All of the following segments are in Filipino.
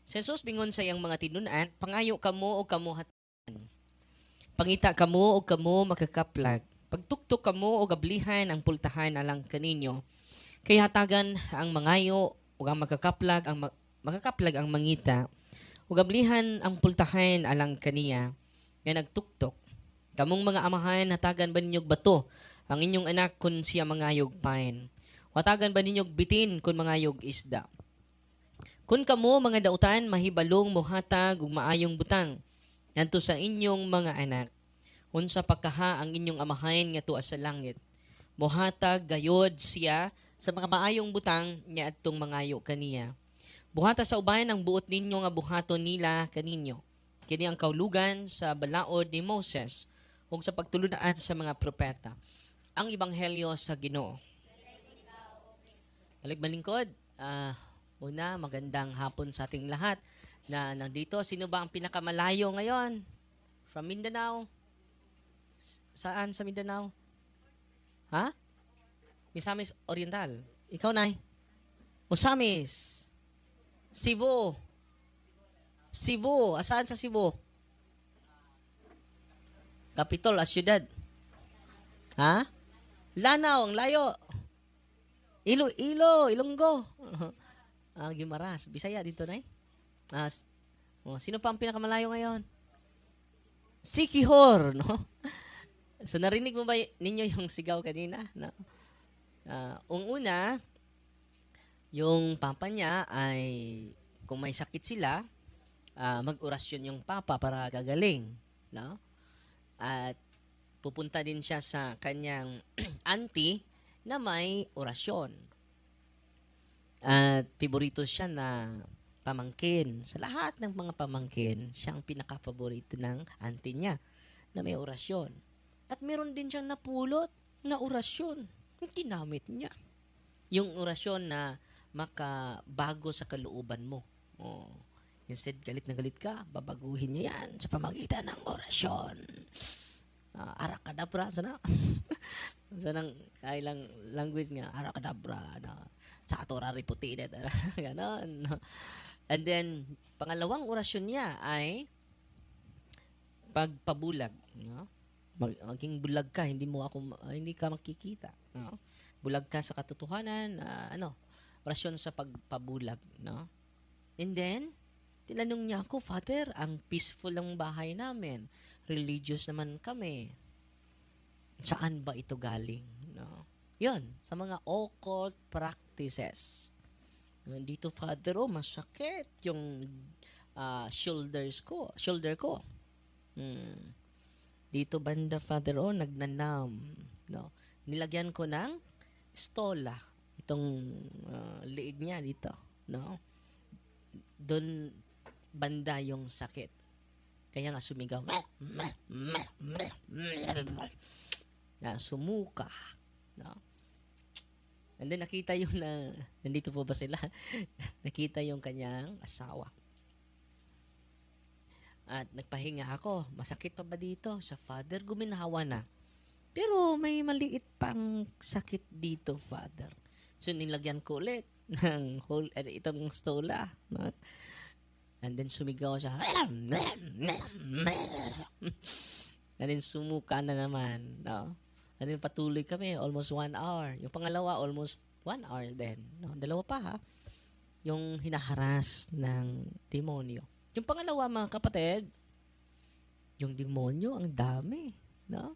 Si Jesus bingon sa iyang mga tinunan, pangayo kamo o kamo hatagan. Pangita kamo o kamo makakaplag. Pagtuktok kamo o gablihan ang pultahan alang kaninyo. Kaya hatagan ang mangayo o ang makakaplag makakaplag ang mangita. O gablihan ang pultahan alang kaniya nga nagtuktok. Kamong mga amahan, hatagan ba ninyog bato ang inyong anak kun siya mangayog pain? Hatagan ba ninyog bitin kun mangayog isda? Kun kamo mga dautan mahibalong mohatag ug maayong butang ngadto sa inyong mga anak. Unsa pagkaha ang inyong amahan nga tuwa sa langit. Mohatag gayod siya sa mga maayong butang niya adtong mangayo kaniya. Buhata sa uban ang buot ninyo nga buhaton nila kaninyo. Kini ang kaulugan sa balaod ni Moses ug sa pagtulunaan sa mga propeta. Ang ebanghelyo sa Ginoo. Balik balingkod. Una, magandang hapon sa ating lahat na nandito. Sino ba ang pinakamalayo ngayon? From Mindanao? Saan sa Mindanao? Ha? Misamis Oriental. Ikaw, Nay? Misamis. Cebu. Cebu. Saan sa Cebu? Capitol, syudad. Ha? Lanao, ang layo. Ilonggo. Gimaras. Bisaya dito, Nay? Sino pa ang pinakamalayo ngayon? Sikihor, no? So, narinig mo ba ninyo yung sigaw kanina? No? Una, yung papa niya ay, kung may sakit sila, mag-orasyon yung papa para gagaling. No? At pupunta din siya sa kanyang auntie na may orasyon. At paborito siya na pamangkin. Sa lahat ng mga pamangkin, siya ang pinaka-paborito ng auntie niya na may orasyon. At meron din siyang napulot na orasyon. Ginamit niya. Yung orasyon na makabago sa kalooban mo. Instead, galit na galit ka, babaguhin niya yan sa pamagitan ng orasyon. Arakadabra, sana. Sanang kailang language nga, arakadabra, na sa atora riputinit. Ganon. And then, pangalawang orasyon niya ay pagpabulag. No? Maging bulag ka, hindi ka makikita. No? Bulag ka sa katotohanan, orasyon sa pagpabulag. No? And then, tinanong niya ako, Father, ang peaceful ng bahay namin. Religious naman kami. Saan ba ito galing? No? Yun, sa mga occult practices. Dito, Father, masakit yung shoulder ko. Dito banda, Father, nagnanam. No? Nilagyan ko ng stola. Itong liig niya dito. No? Doon banda yung sakit. Kaya nga sumigaw. Sumuka. No? And then nakita yung nandito po ba sila? Nakita yung kanyang asawa. At nagpahinga ako. Masakit pa ba dito? Sa Father, guminawa na. Pero may maliit pang sakit dito, Father. So nilagyan ko ulit ng itong stola. No? And then sumigaw siya. And then sumuka na naman. No? And then patuloy kami, almost 1 hour. Yung pangalawa, almost 1 hour din. No? Dalawa pa ha. Yung hinaharas ng demonyo. Yung pangalawa, mga kapatid, yung demonyo, ang dami. No?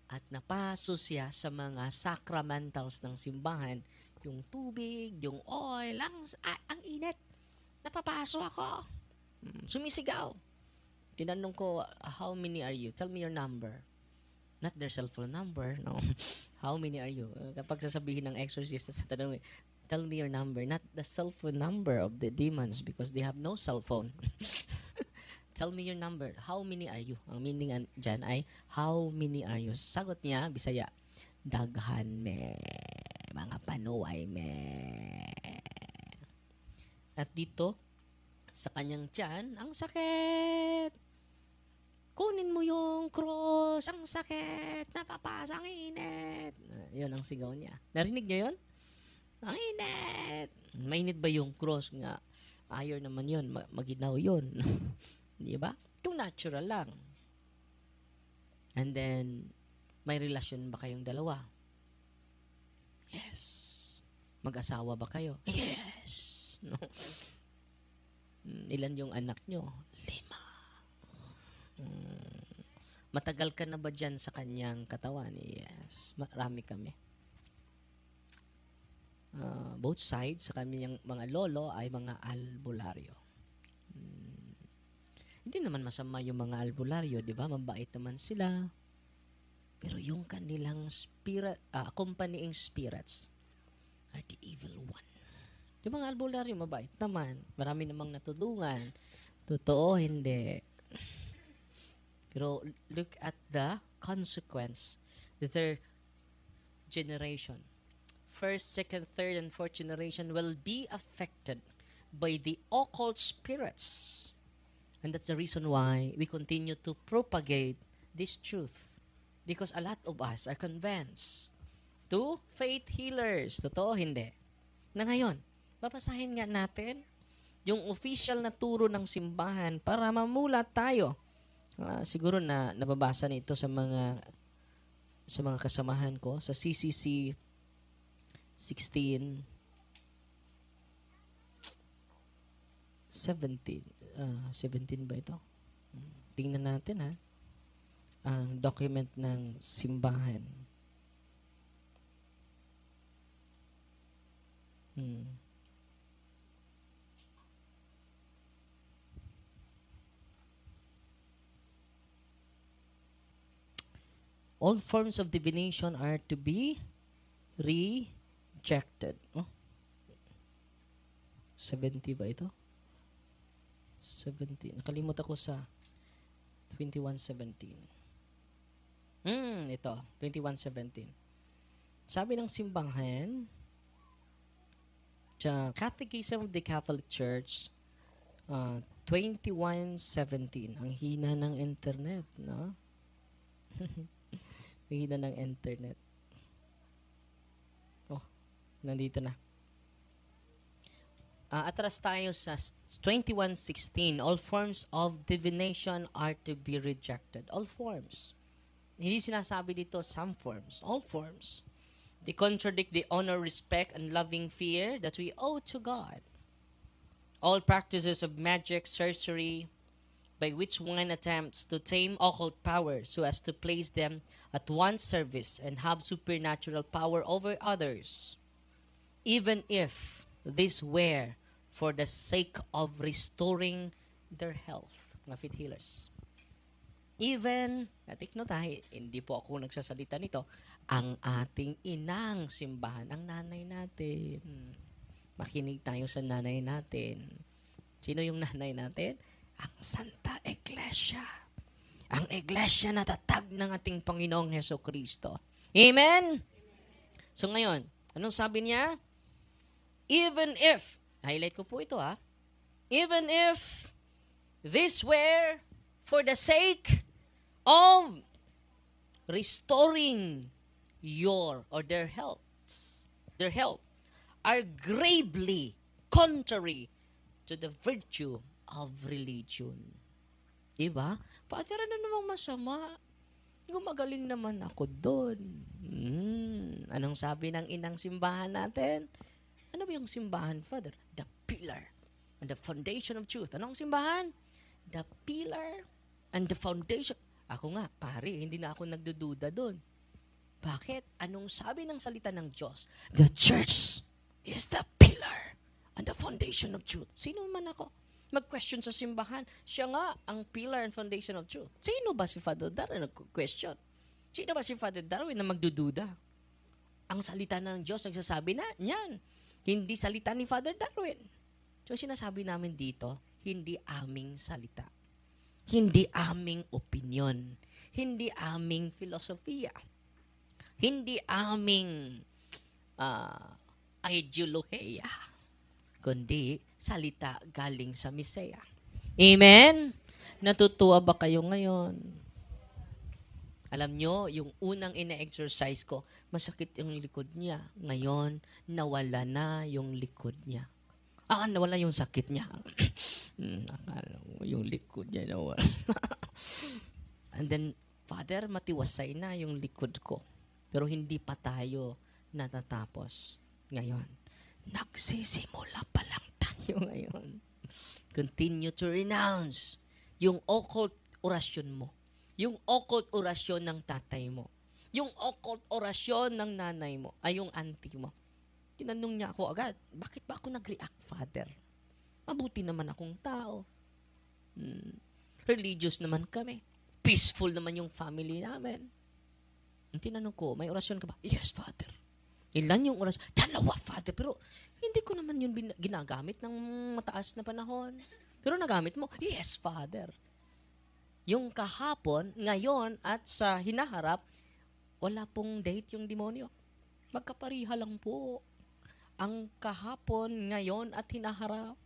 At napaso siya sa mga sacramentals ng simbahan. Yung tubig, yung oil, ang init. Napapaso ako. Sumisigaw. Tinanong ko, how many are you? Tell me your number. Not their cell phone number. No. How many are you? Kapag sasabihin ng exorcist, sa tanong, tell me your number. Not the cell phone number of the demons because they have no cell phone. Tell me your number. How many are you? Ang meaning dyan ay, how many are you? Sagot niya, Bisaya, daghan me. Mga panuway me. At dito, sa kanyang tiyan, ang sakit. Kunin mo yung cross, ang sakit, napapasa, ang init. Yun ang sigaw niya. Narinig niyo yun? Ang init. Mainit ba yung cross nga? Iron naman yun, maginaw yun. Di ba? Itong natural lang. And then, may relasyon ba kayong dalawa? Yes. Mag-asawa ba kayo? Yes. No. Ilan yung anak nyo? 5. Matagal ka na ba dyan sa kanyang katawan? Yes. Marami kami. Both sides, sa kanyang mga lolo ay mga albularyo. Hindi naman masama yung mga albularyo, di ba? Mabait naman sila. Pero yung kanilang spirit, accompanying spirits are the evil one. Yung mga albularyo, mabait naman. Marami namang natulungan. Totoo, hindi. Pero look at the consequence. The third generation. First, second, third, and fourth generation will be affected by the occult spirits. And that's the reason why we continue to propagate this truth. Because a lot of us are convinced to faith healers. Totoo, hindi. Na ngayon, babasahin nga natin yung official na turo ng simbahan para mamulat tayo. Siguro na nababasa nito sa mga kasamahan ko sa CCC 16 17 17 ba ito? Tingnan natin ha. Ang document ng simbahan. All forms of divination are to be rejected. 70 ba ito? 17. Nakalimut ako sa 21:17. Ito, 21:17. Sabi ng simbahan, sa Catechism of the Catholic Church, 21:17. Ang hina ng internet, no? Ang hina ng internet. Nandito na. Atras tayo sa 21:16. All forms of divination are to be rejected. All forms. Hindi sinasabi dito some forms. All forms. They contradict the honor, respect, and loving fear that we owe to God. All practices of magic, sorcery, by which one attempts to tame occult power so as to place them at one's service and have supernatural power over others, even if this were for the sake of restoring their health. Mga faith healers. Even, take note hindi po ako nagsasalita nito, ang ating inang simbahan, ang nanay natin. Makinig tayo sa nanay natin. Sino yung nanay natin? Ang Santa Iglesia. Ang Iglesia na tatag ng ating Panginoong Hesukristo. Amen? So ngayon, anong sabi niya? Even if, highlight ko po ito even if this were for the sake of restoring your or their health are gravely contrary to the virtue of religion. Diba? Father, ano namang masama? Gumagaling naman ako doon. Anong sabi ng inang simbahan natin? Ano ba yung simbahan, Father? The pillar and the foundation of truth. Anong simbahan? The pillar and the foundation. Ako nga, pare, hindi na ako nagdududa doon. Bakit? Anong sabi ng salita ng Diyos? The church is the pillar and the foundation of truth. Sino man ako? Mag-question sa simbahan. Siya nga ang pillar and foundation of truth. Sino ba si Father Darwin nag-question? Sino ba si Father Darwin na magdududa? Ang salita ng Diyos nagsasabi na, yan. Hindi salita ni Father Darwin. So sinasabi namin dito, hindi aming salita. Hindi aming opinion. Hindi aming filosofiya. Hindi aming ideolohiya. Kundi salita galing sa Misaya. Amen? Natutuwa ba kayo ngayon? Alam nyo, yung unang ina-exercise ko, masakit yung likod niya. Ngayon, nawala na yung likod niya. Nawala yung sakit niya. Akala mo yung likod niya nawala. And then, Father, matiwasay na yung likod ko. Pero hindi pa tayo natatapos ngayon. Nagsisimula pa lang tayo ngayon. Continue to renounce yung occult orasyon mo. Yung occult orasyon ng tatay mo. Yung occult orasyon ng nanay mo. Ay, yung auntie mo. Tinanong niya ako agad, bakit ba ako nag-react, Father? Mabuti naman akong tao. Religious naman kami. Peaceful naman yung family namin. Tinanong ko, may orasyon ka ba? Yes, Father. Ilan yung orasyon? Dalawa, Father. Pero hindi ko naman yun ginagamit ng mataas na panahon. Pero nagamit mo? Yes, Father. Yung kahapon, ngayon, at sa hinaharap, wala pong date yung demonyo. Magkapariha lang po. Ang kahapon, ngayon, at hinaharap.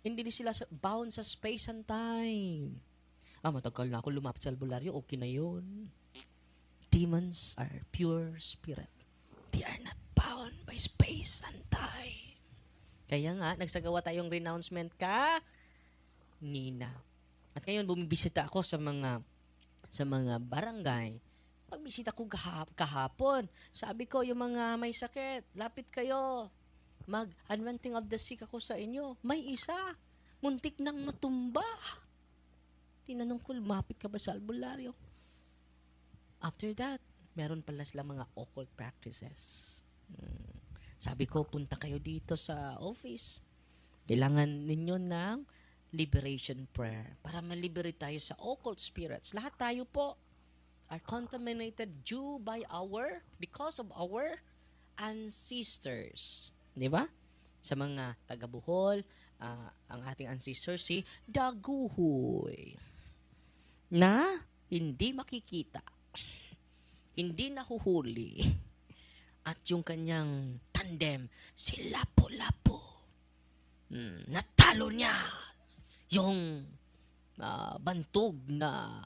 Hindi sila bound sa space and time. Matagal na ako lumapit sa albularyo, okay na yun. Demons are pure spirit. They are not bound by space and time. Kaya nga, nagsagawa tayong renouncement Nina. At ngayon, bumibisita ako sa mga barangay. Pagbisita ko kahapon, sabi ko, yung mga may sakit, lapit kayo. Mag-anointing of the sick ako sa inyo. May isa, muntik nang matumba. Tinanong ko, lumapit ka ba sa albularyo? After that, meron pala sila mga occult practices. Sabi ko, punta kayo dito sa office. Kailangan ninyo ng liberation prayer para ma-liberate tayo sa occult spirits. Lahat tayo po are contaminated because of our ancestors. Di ba? Sa mga taga-Bohol, ang ating ancestor si Daguhoy na hindi makikita, hindi nahuhuli, at yung kanyang tandem, si Lapu-Lapu. Natalo niya yung bantog na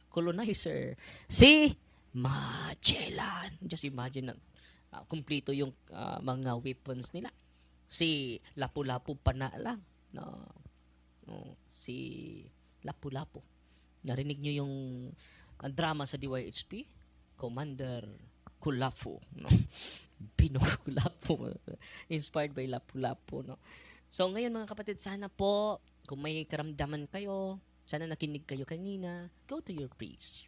colonizer, si Magellan. Just imagine na kumpleto yung mga weapons nila. Si Lapu-Lapu pa na lang. Si Lapu-Lapu. Narinig nyo yung drama sa DYHP? Commander Kulafu. Pino Kulafu. Inspired by Lapu-Lapu. So ngayon mga kapatid, sana po, kung may karamdaman kayo, sana nakinig kayo kanina, go to your priest.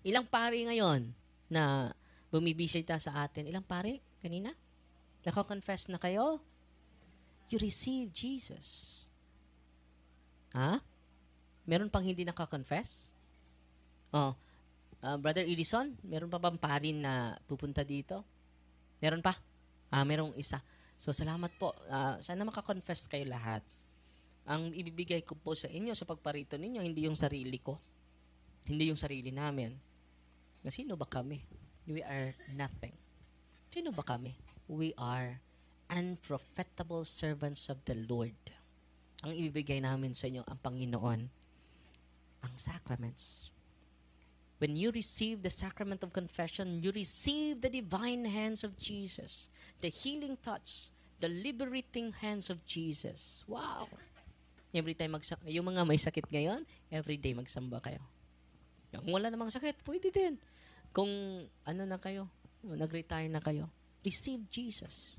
Ilang pari ngayon na bumibisita sa atin? Ilang pari kanina? Nako-confess na kayo? You receive Jesus. Meron pang hindi naka-confess? Brother Edison, meron pa bang pari na pupunta dito? Meron pa? Merong isa. So, salamat po. Sana maka-confess kayo lahat. Ang ibibigay ko po sa inyo sa pagparito ninyo, hindi yung sarili ko. Hindi yung sarili namin. Sino ba kami? We are nothing. Sino ba kami? We are unprofitable servants of the Lord. Ang ibibigay namin sa inyo, ang Panginoon, ang sacraments. When you receive the sacrament of confession, you receive the divine hands of Jesus, the healing touch, the liberating hands of Jesus. Wow! Every time yung mga may sakit ngayon, every day magsamba kayo. Kung wala namang sakit, pwede din. Kung na kayo, nag-retire na kayo, receive Jesus.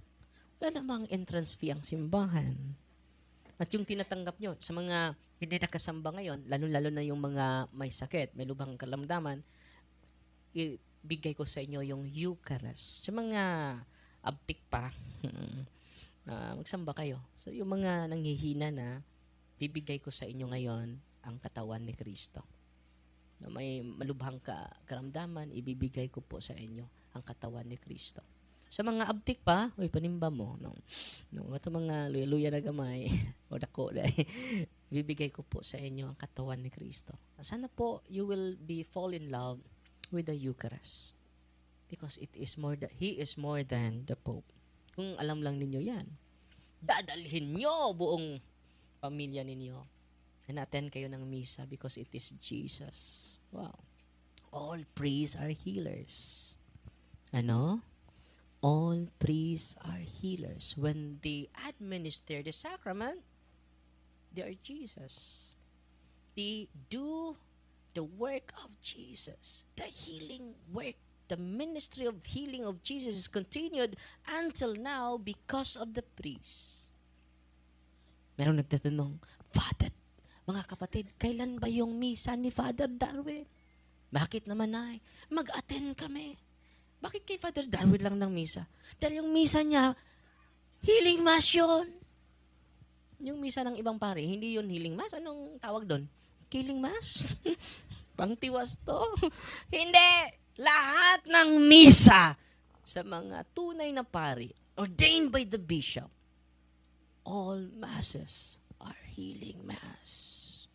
Wala namang entrance fee ang simbahan. At yung tinatanggap nyo, sa mga hindi nakasamba ngayon, lalo-lalo na yung mga may sakit, may lubhang kalamdaman, ibigay ko sa inyo yung Eucharist. Sa mga abtik pa, magsamba kayo. So yung mga nanghihina na, bibigay ko sa inyo ngayon ang katawan ni Kristo. Na may malubhang karamdaman, ibibigay ko po sa inyo ang katawan ni Kristo. Sa mga abtik pa, panimba mo. Ito mga luya-luya na gamay, o dako, bibigay ko po sa inyo ang katawan ni Kristo. Sana po, you will fall in love with the Eucharist. Because He is more than the Pope. Kung alam lang ninyo yan, dadalhin nyo buong pamilya ninyo. And attend kayo ng misa because it is Jesus. Wow. All priests are healers. All priests are healers. When they administer the sacrament, they are Jesus. They do the work of Jesus. The healing work, the ministry of healing of Jesus is continued until now because of the priests. Merong nagtatanong, Father, mga kapatid, kailan ba yung misa ni Father Darwin? Bakit naman ay? Mag-attend kami. Bakit kay Father Darwin lang ng misa? Dahil yung misa niya, healing mass yun. Yung misa ng ibang pare, hindi yun healing mass. Anong tawag doon? Killing mass? Pangtiwas to. Hindi. Lahat ng misa sa mga tunay na pari, ordained by the bishop, all masses are healing mass.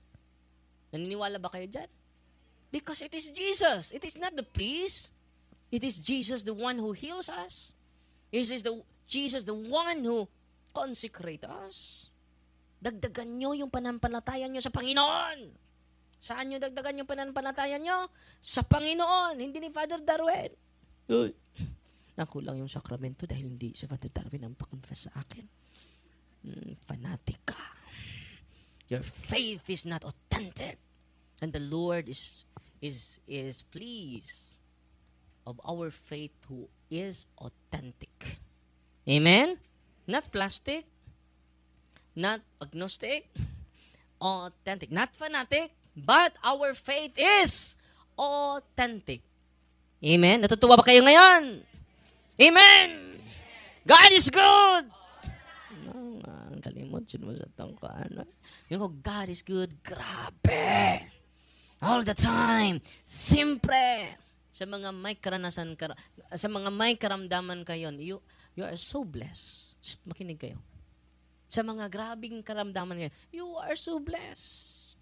Naniniwala ba kayo dyan? Because it is Jesus. It is not the priest. It is Jesus, the one who heals us. It is Jesus, the one who consecrates us. Dagdagan nyo yung pananampalataya nyo sa Panginoon. Saan nyo dagdagan yung pananampalataya nyo? Sa Panginoon, hindi ni Father Darwin. Nakulang yung sakramento dahil hindi si Father Darwin ang pa-confess sa akin. Fanatic ka. Your faith is not authentic. And the Lord is pleased of our faith who is authentic. Amen? Not plastic, not agnostic, authentic. Not fanatic, but our faith is authentic. Amen? Natutuwa ba kayo ngayon? Amen! God is good! Ang kalimot, sino mo sa tangkaan? Yung God is good, grabe! All the time, simpre. Sa mga may karanasan, sa mga may karamdaman kayo, you are so blessed. Shh, makinig kayo. Sa mga grabing karamdaman kayo, you are so blessed.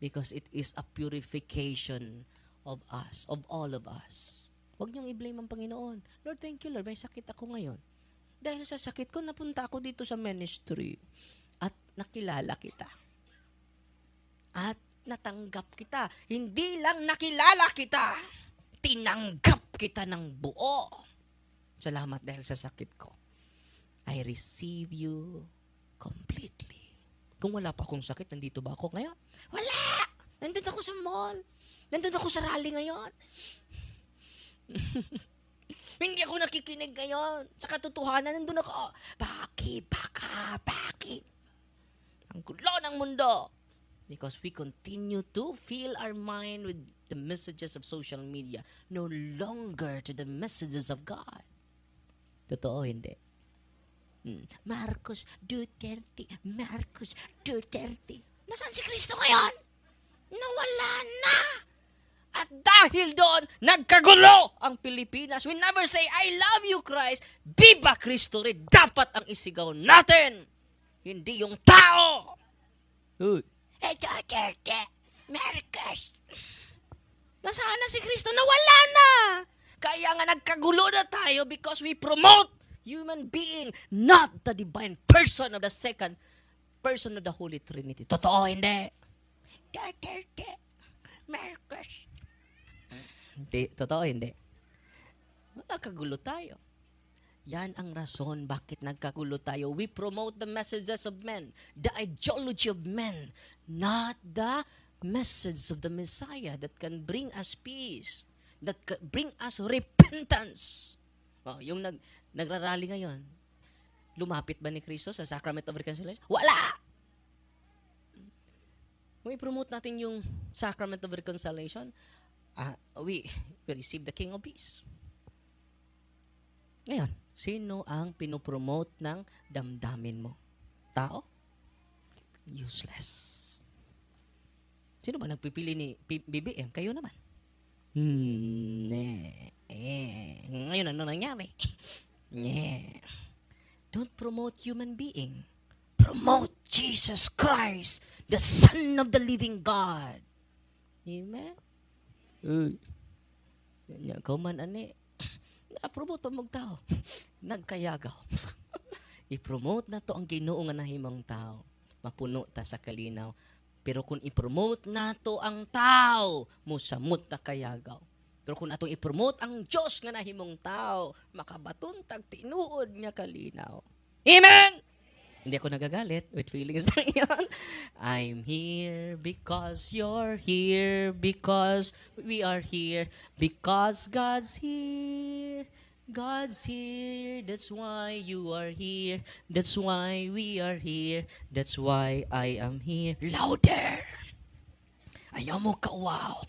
Because it is a purification of us, of all of us. Huwag niyong i-blame ang Panginoon. Lord, thank you, Lord. May sakit ako ngayon. Dahil sa sakit ko, napunta ako dito sa ministry. At nakilala kita. At natanggap kita. Hindi lang nakilala kita. Tinanggap kita ng buo. Salamat dahil sa sakit ko. I receive you completely. Kung wala pa akong sakit, nandito ba ako ngayon? Wala! Nandun ako sa mall. Nandun ako sa rally ngayon. Hindi ako nakikinig ngayon. Sa katotohanan, nandun ako. Bakit? Ang gulo ng mundo. Because we continue to fill our mind with the messages of social media, no longer to the messages of God. Totoo, hindi. Marcos Duterte. Nasaan si Kristo ngayon? Nawala na. At dahil doon, nagkagulo ang Pilipinas. We never say, I love you, Christ. Viva Cristo rin. Dapat ang isigaw natin. Hindi yung tao. Duterte. Marcos. Nasaan na si Kristo? Nawala na. Kaya nga nagkagulo na tayo because we promote human being, not the divine person of the second person of the Holy Trinity. Totoo, hindi. Duterte. Marcos. Hindi. Totoo, hindi. Nagkagulo tayo. Yan ang rason bakit nagkagulo tayo. We promote the messages of men, the ideology of men, not the message of the Messiah that can bring us peace, that can bring us repentance. Yung nagrarally ngayon, lumapit ba ni Kristo sa Sacrament of Reconciliation? Wala! Kung i-promote natin yung Sacrament of Reconciliation, we receive the King of Peace. Ngayon, sino ang pinopromote ng damdamin mo? Tao? Useless. Sino ba nagpipili ni BBM? Kayo naman. Ngayon, ano nangyari? Don't promote human being. Promote Jesus Christ, the Son of the living God. Amen? Kau man, promote ang tao. Nagkayagaw. I-promote na to ang Ginoo nga nahimang tao. Mapuno ta sa kalinaw. Pero kung i-promote na to ang tao, musamot na kayagaw. Pero kung atong i-promote ang Diyos nga nahimong tao, makabatuntag tinuod niya kalinaw. Amen! Hindi ako nagagalit with feelings lang yun. I'm here because you're here, because we are here, because God's here. God's here, that's why you are here, that's why we are here, that's why I am here. Louder! Ayaw mo ka, wow!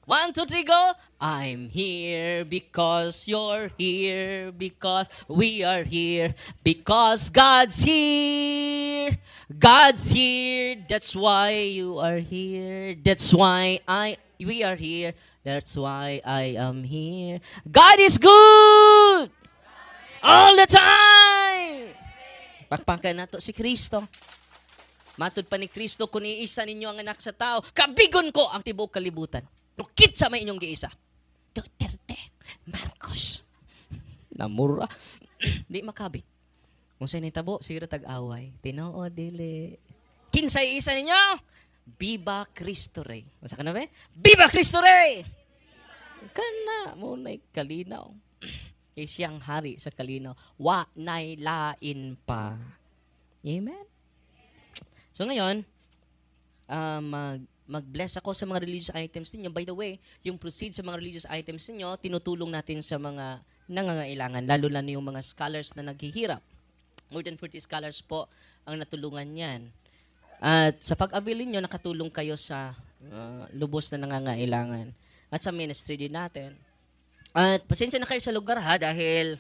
1, 2, 3, go! I'm here because you're here, because we are here, because God's here. God's here, that's why you are here, that's why we are here, that's why I am here. God is good! All the time! Pakpakan nato si Kristo. Matod pa ni Kristo, kung iisa ninyo ang anak sa tao, kabigon ko ang tibuok kalibutan. Nukit sa may inyong giisa. Duterte, Marcos. Namura. Di makabit. Kung sa'yo nitabo, siguro tag-away. Tinoo, dili. Kinsay isa ninyo? Viva Cristo Rey. Masa ka na ba? Viva Cristo Rey! Kana, muna'y kalinaw. Kay siyang hari sa kalinaw. Wa na'y lain pa. Amen? So ngayon, mag-bless ako sa mga religious items ninyo. By the way, yung proceeds sa mga religious items ninyo, tinutulong natin sa mga nangangailangan, lalo na yung mga scholars na naghihirap. More than 40 scholars po ang natulungan niyan. At sa pag-avail niyo, nakatulong kayo sa lubos na nangangailangan. At sa ministry din natin. At pasensya na kayo sa lugar ha, dahil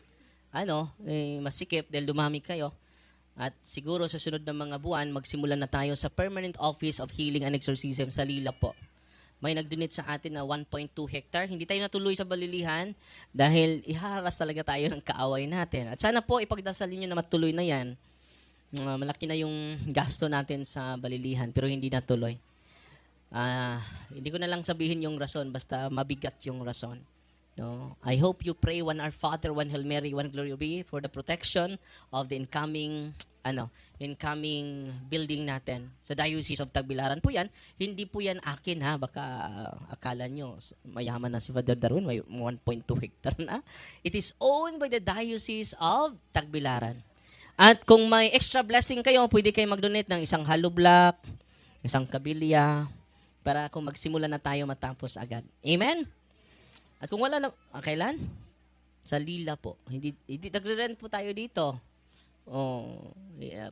masikip, dahil dumami kayo. At siguro sa sunod na mga buwan, magsimulan na tayo sa Permanent Office of Healing and Exorcism sa Lila po. May nag-donate sa atin na 1.2 hectare. Hindi tayo natuloy sa balilihan dahil iharas talaga tayo ng kaaway natin. At sana po ipagdasal niyo na matuloy na yan. Malaki na yung gasto natin sa balilihan pero hindi natuloy. Hindi ko na lang sabihin yung rason, basta mabigat yung rason. No? I hope you pray one Our Father, one Hail Mary, one Glory be for the protection of the incoming building natin sa Diocese of Tagbilaran po yan. Hindi po yan akin ha, baka akala nyo mayaman na si Father Darwin, may 1.2 hectare na. It is owned by the Diocese of Tagbilaran. At kung may extra blessing kayo, pwede kayo mag-donate ng isang hollow block, isang kabilya, para kung magsimula na tayo matapos agad. Amen? At kung wala na, kailan? Sa Lila po. Hindi nagre-rent po tayo dito.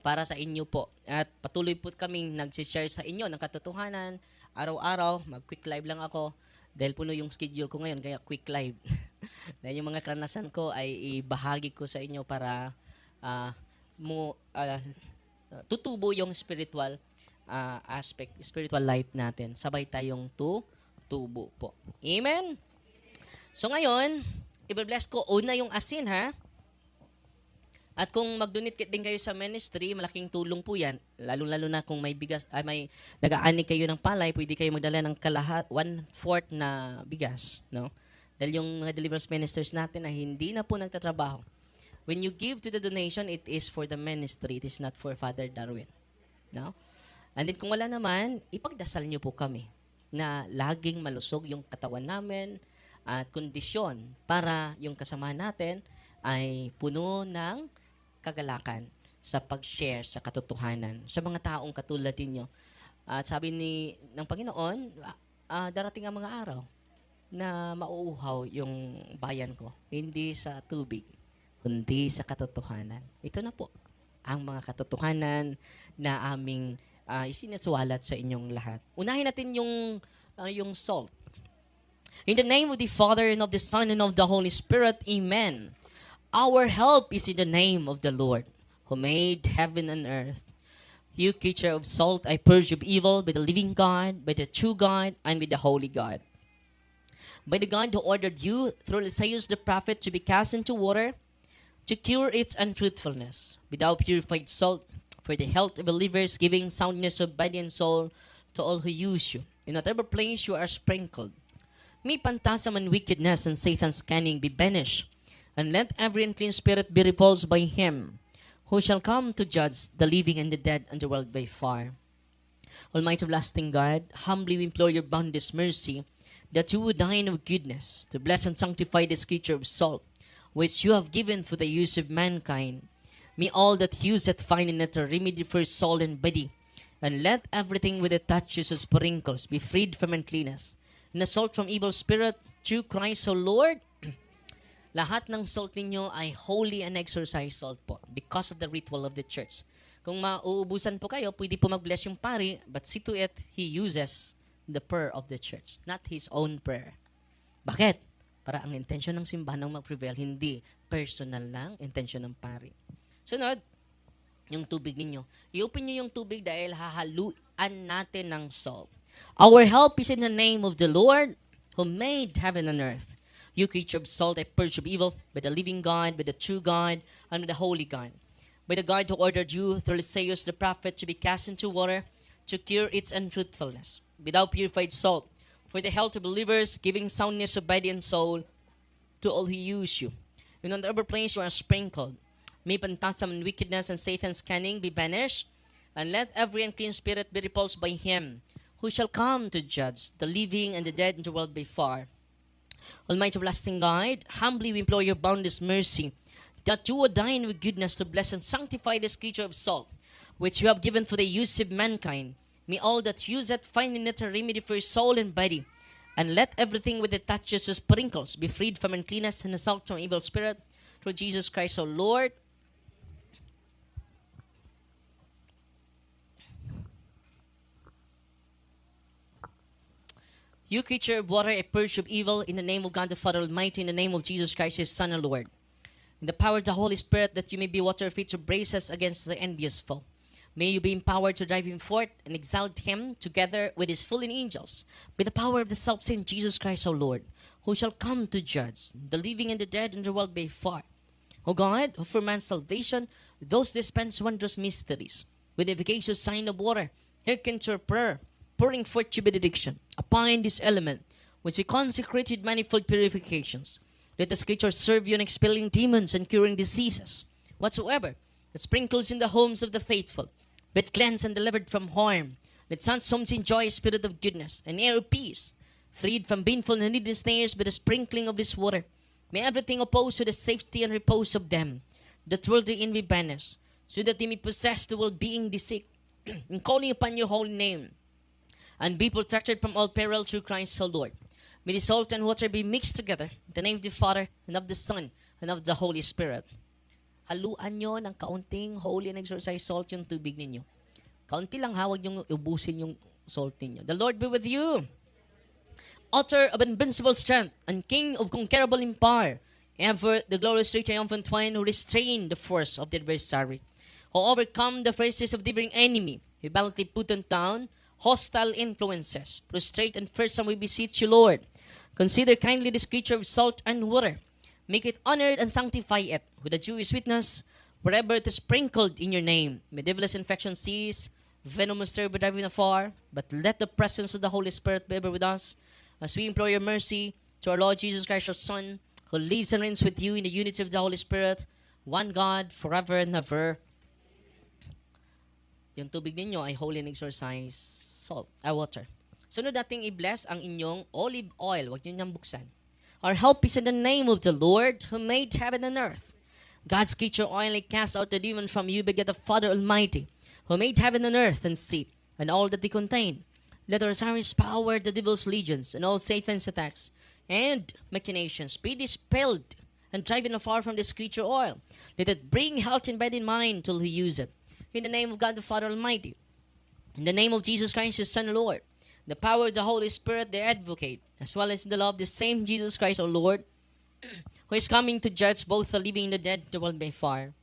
Para sa inyo po. At patuloy po kaming nag-share sa inyo ng katotohanan. Araw-araw, mag-quick live lang ako. Dahil puno yung schedule ko ngayon, kaya quick live. Dahil yung mga karanasan ko ay ibahagi ko sa inyo para tutubo yung spiritual aspect, spiritual life natin. Sabay tayong tubo po. Amen? So ngayon, i-bless ko, una yung asin ha. At kung mag-donate din kayo sa ministry, malaking tulong po yan. Lalo-lalo na kung may bigas, may nag-aani kayo ng palay, pwede kayo magdala ng 1/4 na bigas. No? Dahil yung mga deliverance ministers natin na hindi na po nagtatrabaho. When you give to the donation, it is for the ministry. It is not for Father Darwin. No? And then kung wala naman, ipagdasal niyo po kami na laging malusog yung katawan namin, at kondisyon para yung kasama natin ay puno ng kagalakan sa pag-share sa katotohanan sa mga taong katulad ninyo. At sabi ng Panginoon, darating ang mga araw na mauuhaw yung bayan ko, hindi sa tubig, kundi sa katotohanan. Ito na po ang mga katotohanan na aming isinasuwalat sa inyong lahat. Unahin natin yung salt. In the name of the Father, and of the Son, and of the Holy Spirit, Amen. Our help is in the name of the Lord, who made heaven and earth. You, creature of salt, I purge of evil by the living God, by the true God, and by the holy God. By the God who ordered you, through Isaiah the prophet, to be cast into water, to cure its unfruitfulness, without purified salt, for the health of believers, giving soundness of body and soul to all who use you. In whatever place you are sprinkled, may phantasm and wickedness and Satan's cunning be banished, and let every unclean spirit be repulsed by him, who shall come to judge the living and the dead and the world by fire. Almighty everlasting God, humbly we implore your boundless mercy that you would dine with goodness, to bless and sanctify this creature of salt, which you have given for the use of mankind. May all that use it find in it a remedy for soul and body, and let everything with it touches or sprinkles be freed from uncleanness, and assault from evil spirit, through Christ our Lord. Lahat ng salt ninyo ay holy and exorcised salt po because of the ritual of the church. Kung mauubusan po kayo, pwede po mag-bless yung pari, but see to it, he uses the prayer of the church, not his own prayer. Bakit? Para ang intention ng simbahan ang mag-prevail, hindi personal lang intention ng pari. Sunod, yung tubig ninyo. I-open nyo yung tubig dahil hahaluan natin ng salt. Our help is in the name of the Lord who made heaven and earth. You creature of salt, I purge of evil by the living God, by the true God, and by the holy God. By the God who ordered you through Isaiah the prophet to be cast into water to cure its unfruitfulness. Without purified salt, for the health of believers, giving soundness of body and soul to all who use you. And on the upper plains you are sprinkled. May phantasm and wickedness and Satan's cunning be banished, and let every unclean spirit be repulsed by him, who shall come to judge the living and the dead in the world by fire. Almighty everlasting God, humbly we implore your boundless mercy, that you would dine with goodness to bless and sanctify this creature of salt, which you have given for the use of mankind. May all that use it find in it a remedy for soul and body, and let everything with it touches or sprinkles be freed from uncleanness and assault from evil spirit, through Jesus Christ our Lord. You creature of water, a purge of evil, in the name of God the Father Almighty, in the name of Jesus Christ, His Son, our Lord. In the power of the Holy Spirit, that you may be water fit to brace us against the envious foe. May you be empowered to drive him forth and exalt him together with his fallen angels, by the power of the self-same Jesus Christ our Lord, who shall come to judge the living and the dead in the world by fire. O God, who for man's salvation, those dispense wondrous mysteries, with the efficacious sign of water, hearken to our prayer, pouring forth your benediction upon this element, which we consecrate with manifold purifications. Let the scriptures serve you in expelling demons and curing diseases, whatsoever, that sprinkles in the homes of the faithful, but cleansed and delivered from harm. Let such homes enjoy a spirit of goodness and air of peace, freed from baneful and needless snares by the sprinkling of this water. May everything opposed to the safety and repose of them, that worldly envy banish, so that they may possess the well-being they seek, in calling upon your holy name, and be protected from all peril through Christ our Lord. May the salt and water be mixed together in the name of the Father, and of the Son, and of the Holy Spirit. Haluan nyo ng kaunting holy and exorcised salt yung tubig ninyo. Kaunti lang ha, huwag nyo ubusin yung salt ninyo. The Lord be with you. Author of invincible strength, and King of conquerable empire, ever the glorious triumphant one who restrained the force of the adversary, who overcome the phrases of the differing enemy, who valiantly put down hostile influences. Prostrate and fearsome we beseech you, Lord. Consider kindly this creature of salt and water. Make it honored and sanctify it with a Jewish witness, wherever it is sprinkled in your name. May devilish infection cease, venomous terror be driven afar, but let the presence of the Holy Spirit be ever with us, as we implore your mercy to our Lord Jesus Christ, your Son, who lives and reigns with you in the unity of the Holy Spirit, one God, forever and ever. Yung tubig ninyo ay holy and exorcised water. Sunod nating i-bless ang inyong olive oil. Huwag nyo niyang buksan. Our help is in the name of the Lord who made heaven and earth. God's creature oil cast out the demon from you, beget the Father Almighty, who made heaven and earth and sea, and all that they contain. Let our Osiris power the devil's legions and all Satan's attacks and machinations be dispelled and driven afar from this creature oil. Let it bring health in body and mind till he use it. In the name of God the Father Almighty, in the name of Jesus Christ, His Son, Lord, the power of the Holy Spirit, the advocate, as well as the love of the same Jesus Christ, our Lord, who is coming to judge both the living and the dead, the world by fire.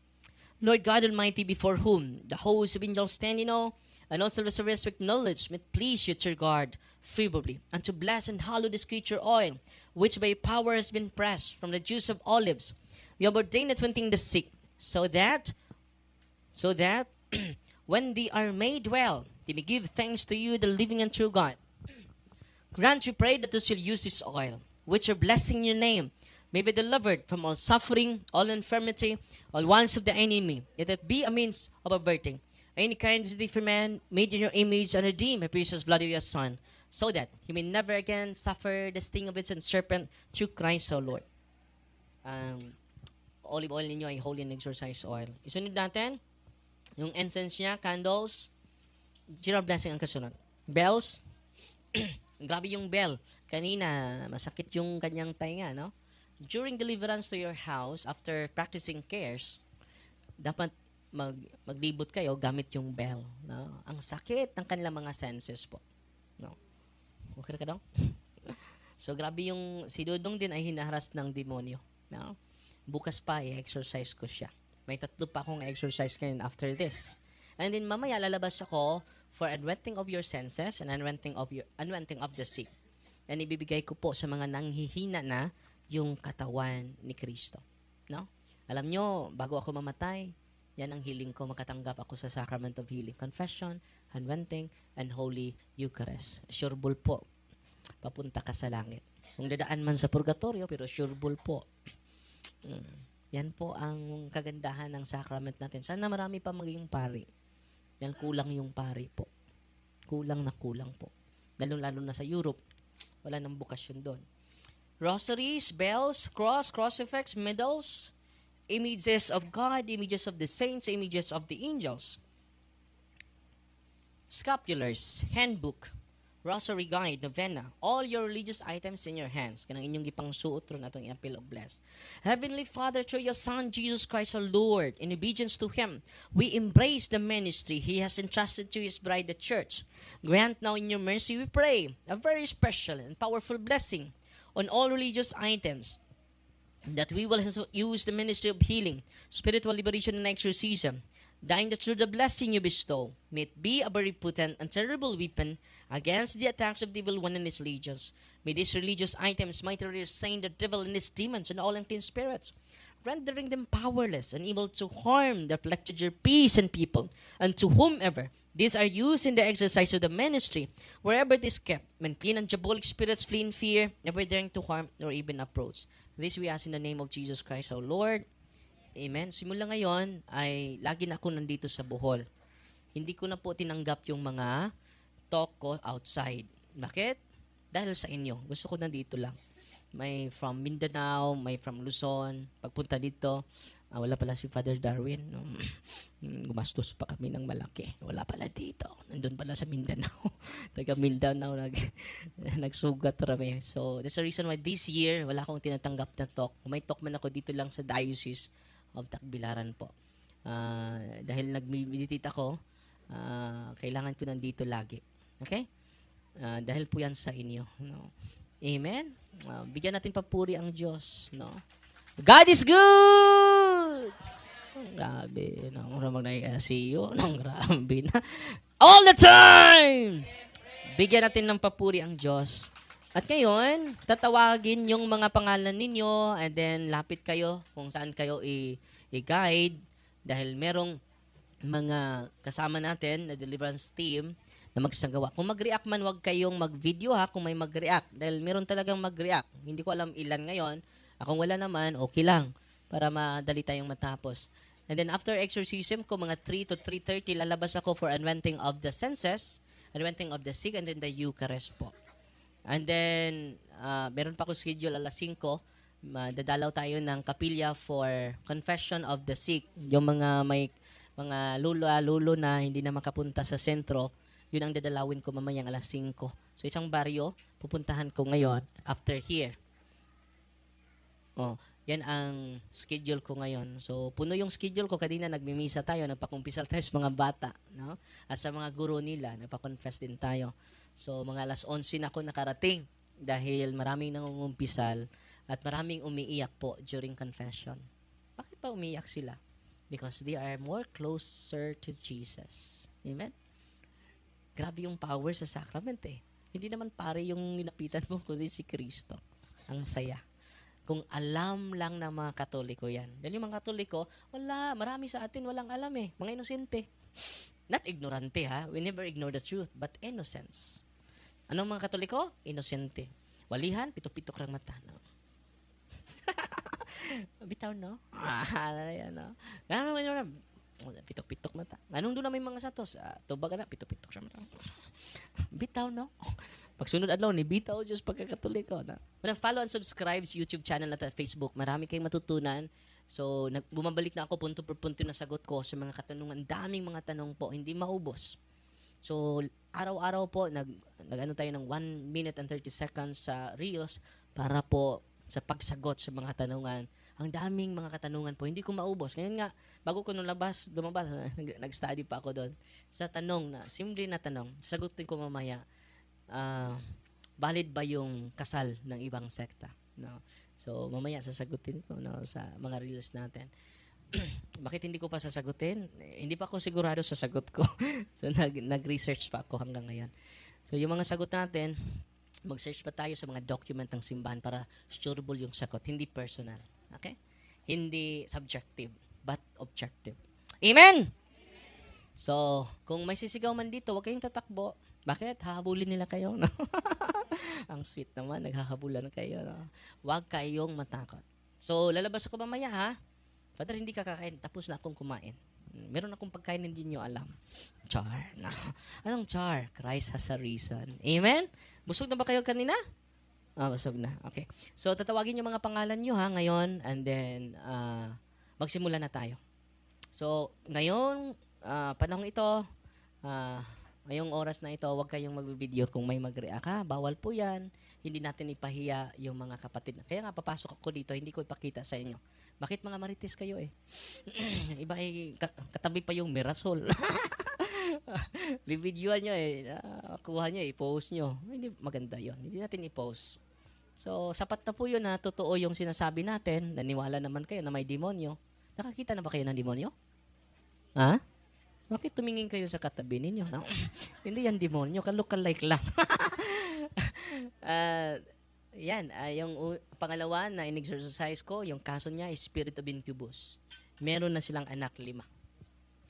Lord God Almighty, before whom the hosts of angels stand in awe, and also the resurrected knowledge, may please you to regard favorably, and to bless and hallow this creature oil, which by power has been pressed from the juice of olives. We have ordained it anointing the sick, so that when they are made well, they may give thanks to you, the living and true God. Grant, we pray, that those who use this oil, which are blessing your name, may be delivered from all suffering, all infirmity, all wants of the enemy. Let it be a means of averting any kind of for man made in your image, and redeem a precious blood of your Son, so that he may never again suffer the sting of its serpent through Christ our Lord. Olive oil ninyo ay holy and exorcise oil. Isunod natin, yung incense niya, candles, general blessing ang kasunod. Bells, grabe yung bell. Kanina, masakit yung kanyang tainga, no? During deliverance to your house, after practicing cares, dapat maglibot kayo gamit yung bell. No? Ang sakit ng kanilang mga senses po. No? Okay ka daw? So, grabe yung si Dudong din ay hinaharas ng demonyo. No? Bukas pa, i-exercise ko siya. May 3 pa akong exercise ngayon after this. And then mamaya lalabas ako for anointing of your senses and anointing of the sick. And ibibigay ko po sa mga nanghihina na yung katawan ni Kristo. No? Alam nyo, bago ako mamatay, yan ang healing ko. Makatanggap ako sa sacrament of healing. Confession, anointing, and Holy Eucharist. Sureball po. Papunta ka sa langit. Kung dadaan man sa purgatorio, pero sureball po. Yan po ang kagandahan ng sacrament natin. Sana marami pa maging pari. Dahil kulang yung pari po. Kulang na kulang po. Lalo na sa Europe. Wala nang bukasyon doon. Rosaries, bells, cross, crucifix, medals, images of God, images of the saints, images of the angels. Scapulars, handbook, rosary guide, novena, all your religious items in your hands. Kanang inyong gipang suot ron atong appeal of bless. Heavenly Father, through your Son, Jesus Christ our Lord, in obedience to Him, we embrace the ministry He has entrusted to His bride, the Church. Grant now in your mercy, we pray, a very special and powerful blessing on all religious items, that we will use the ministry of healing, spiritual liberation, and exorcism, dying that through the blessing you bestow, may it be a very potent and terrible weapon against the attacks of the evil one and his legions. May these religious items mightily restrain the devil and his demons and all unclean spirits, rendering them powerless and able to harm the afflicted your peace and people, and to whomever these are used in the exercise of the ministry, wherever it is kept, when clean and diabolic spirits flee in fear, never daring to harm nor even approach. This we ask in the name of Jesus Christ our Lord. Amen. Simula ngayon ay lagi na ako nandito sa Bohol. Hindi ko na po tinanggap yung mga talk ko outside. Bakit? Dahil sa inyo. Gusto ko nandito lang. May from Mindanao, may from Luzon. Pagpunta dito, wala pala si Father Darwin. Gumastos pa kami ng malaki. Wala pala dito. Nandun pala sa Mindanao. Taga Mindanao nagsugat kami. So, that's the reason why this year, wala akong tinatanggap na talk. Kung may talk man ako dito lang sa Diocese of Tacbilaran po. Dahil nag-meditate ako, kailangan ko nandito lagi. Okay? Dahil po yan sa inyo. No? Amen? Bigyan natin papuri ang Diyos. No? God is good! Grabe. Nang mag-na-see nang grabe na. All the time! Bigyan natin ng papuri ang Diyos. At ngayon, tatawagin yung mga pangalan ninyo and then lapit kayo kung saan kayo i-guide dahil merong mga kasama natin na deliverance team na magsagawa. Kung mag-react man, wag kayong mag-video ha kung may mag-react dahil meron talagang mag-react. Hindi ko alam ilan ngayon. Kung wala naman, okay lang para madali tayong matapos. And then after exorcism ko, mga 3 to 3:30, lalabas ako for anointing of the senses, anointing of the sick, and then the Eucharist po. And then, meron pa ako schedule alas 5, dadalaw tayo ng kapilya for confession of the sick. Yung mga may mga lulo na hindi na makapunta sa sentro, yun ang dadalawin ko mamayang alas 5. So isang baryo, pupuntahan ko ngayon after here. Yan ang schedule ko ngayon. So, puno yung schedule ko. Kanina nagmimisa tayo, nagpakumpisal tayo sa mga bata. No? At sa mga guro nila, nagpa-confess din tayo. So, mga alas 11 na ako nakarating dahil maraming nangungumpisal at maraming umiiyak po during confession. Bakit pa umiiyak sila? Because they are more closer to Jesus. Amen? Grabe yung power sa sacrament eh. Hindi naman pare yung nilapitan mo, kundi si Kristo. Ang saya. Kung alam lang ng mga Katoliko yan. Dahil yung mga Katoliko, marami sa atin walang alam eh. Mga inosente. Not ignorante ha. We never ignore the truth, but innocence. Anong mga Katoliko? Inosente. Walihan, pito-pito krang mata. No? Bitaw, no? Yan, no? Pitok-pitok mata. Anong doon na may mga satos? Tuba ka na, pitok-pitok siya mata. Bitaw, no? Pagsunod adlaw ni bitaw Diyos pagkakatoliko na. Follow and subscribe sa YouTube channel natin at Facebook. Marami kayong matutunan. So, bumabalik na ako punto per punto na sagot ko sa mga katanungan. Daming mga tanong po, hindi maubos. So, araw-araw po nag-ano tayo ng 1 minute and 30 seconds sa Reels para po sa pagsagot sa mga katanungan. Ang daming mga katanungan po, hindi ko maubos. Ngayon nga, bago ko lumabas, nag-study pa ako doon sa tanong na, simple na tanong, sagutin ko mamaya, valid ba yung kasal ng ibang sekta? No? So, mamaya sasagutin ko no, sa mga reels natin. Bakit hindi ko pa sasagutin? Hindi pa ako sigurado sa sagot ko. So, nag-research pa ako hanggang ngayon. So, yung mga sagot natin, mag-search pa tayo sa mga document ng simbahan para sureable yung sagot, hindi personal. Okay? Hindi subjective, but objective. Amen! So, kung may sisigaw man dito, huwag kayong tatakbo. Bakit? Hahabulin nila kayo. No? Ang sweet naman, naghahabulan kayo. No? Huwag kayong matakot. So, lalabas ako mamaya ha. Father, hindi ka kakain. Tapos na akong kumain. Meron akong pagkain hindi nyo alam. Char. No. Anong char? Christ has a reason. Amen? Busog na ba kayo kanina? Busog na. Okay. So, tatawagin yung mga pangalan nyo ha ngayon and then magsimula na tayo. So, ngayon, panahong ito, ngayong oras na ito, huwag kayong mag-video kung may mag-react ha. Bawal po yan. Hindi natin ipahiya yung mga kapatid. Kaya nga, papasok ako dito, hindi ko ipakita sa inyo. Bakit mga marites kayo eh? Iba eh, katabi pa yung Mirasol. Bibidyoan nyo eh. Kuha nyo, i-post nyo. Hindi maganda yon. Hindi natin i-post. So, sapat na po yun na totoo yung sinasabi natin. Naniwala naman kayo na may demonyo. Nakakita na ba kayo ng demonyo? Ha? Bakit tumingin kayo sa katabi ninyo? No? Hindi yan demonyo. Ka-look-alike lang. Yan. Yung pangalawa na in-exercise ko, yung kaso niya is spirit of incubus. Meron na silang anak 5.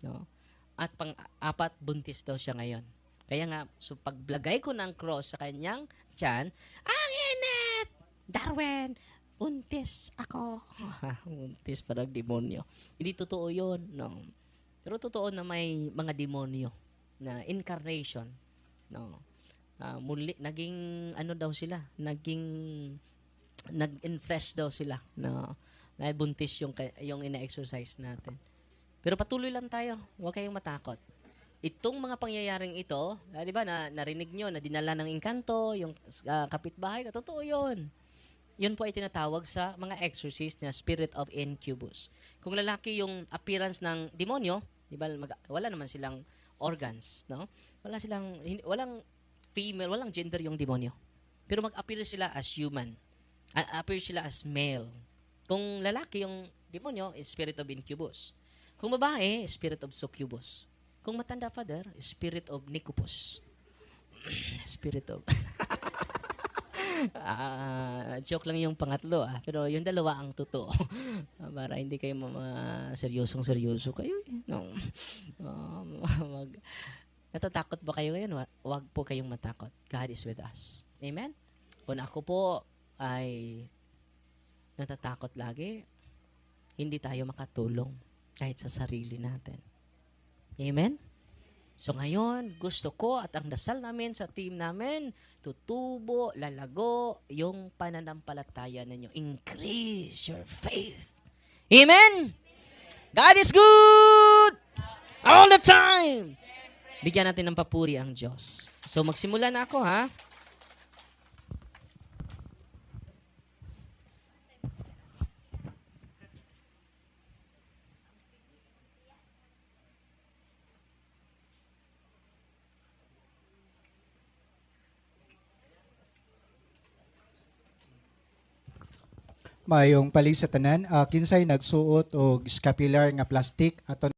No? At pang-4, buntis daw siya ngayon. Kaya nga, so pagblagay ko ng cross sa kanyang tiyan, ang init! Darwin! Buntis ako. Buntis parang demonyo. Hindi totoo yun. No. Pero totoo na may mga demonyo na incarnation. No. Muli, naging ano daw sila? Nag-infresh daw sila. No. Na buntis yung ina-exercise natin. Pero patuloy lang tayo. Huwag kayong matakot. Itong mga pangyayaring ito, di ba, narinig nyo na dinala ng engkanto, yung kapitbahay, totoo yun. Yun po ay tinatawag sa mga exorcist na spirit of incubus. Kung lalaki yung appearance ng demonyo, di ba, wala naman silang organs, no? Walang female, walang gender yung demonyo. Pero mag-appear sila as human. Appear sila as male. Kung lalaki yung demonyo, is spirit of incubus. Kung babae, spirit of succubus. Kung matanda, Father, spirit of nicupus. Spirit of... joke lang yung pangatlo, pero yung dalawa ang totoo. Para hindi kayo seryosong-seryoso kayo. No. Natatakot ba kayo ngayon? Huwag po kayong matakot. God is with us. Amen? Kung ako po ay natatakot lagi, hindi tayo makatulong kahit sa sarili natin. Amen? So ngayon, gusto ko at ang dasal namin sa team namin, tutubo, lalago, yung pananampalataya ninyo. Increase your faith. Amen? God is good! All the time! Bigyan natin ng papuri ang Diyos. So magsimula na ako ha. Mayong palig sa tanan, kinsay nagsuot og scapular nga plastic aton